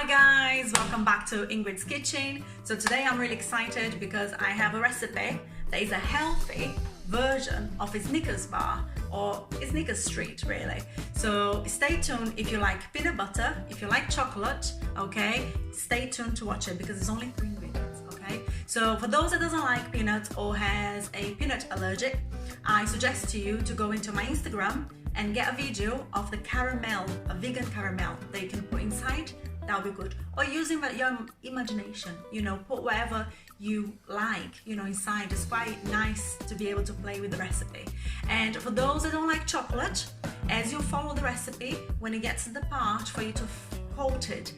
guys, welcome back to Ingrid's Kitchen. So today I'm really excited because I have a recipe that is a healthy version of a Snickers bar, or a Snickers treat really. So stay tuned if you like peanut butter, if you like chocolate, okay? Stay tuned to watch it because it's only 3 ingredients, okay? So for those that doesn't like peanuts or has a peanut allergic, I suggest to you to go into my Instagram and get a video of the caramel, a vegan caramel that you can put inside. That'll be good. Or using your imagination, you know, put whatever you like, you know, inside. It's quite nice to be able to play with the recipe. And for those that don't like chocolate, as you follow the recipe, when it gets to the part for you to coat it,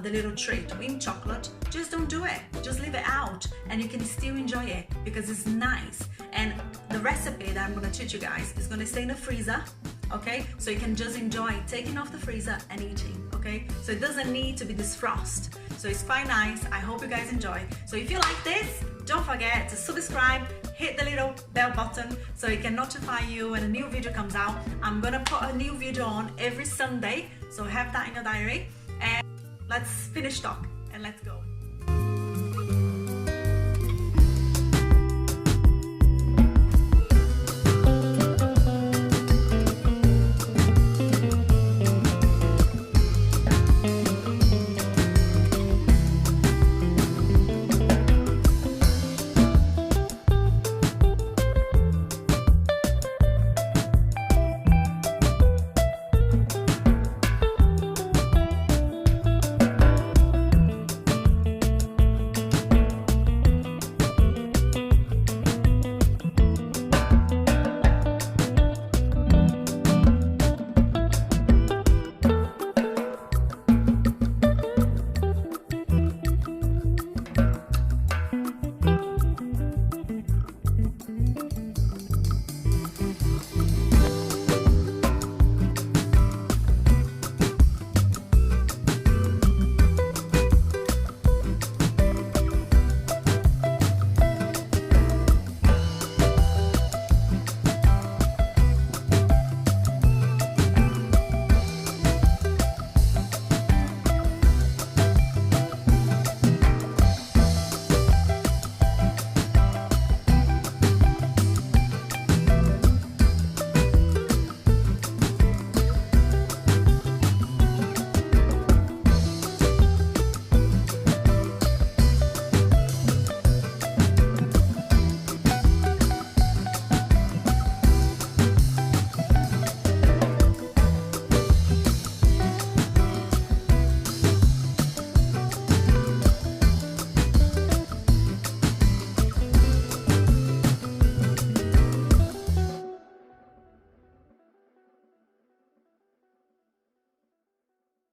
the little treat in chocolate, just don't do it. Just leave it out and you can still enjoy it because it's nice. And the recipe that I'm going to teach you guys is going to stay in the freezer, okay? So you can just enjoy taking off the freezer and eating, okay? So it doesn't need to be this frost. So it's quite nice. I hope you guys enjoy. So if you like this, don't forget to subscribe, hit the little bell button so it can notify you when a new video comes out. I'm gonna put a new video on every Sunday, so have that in your diary. And let's finish talk and let's go.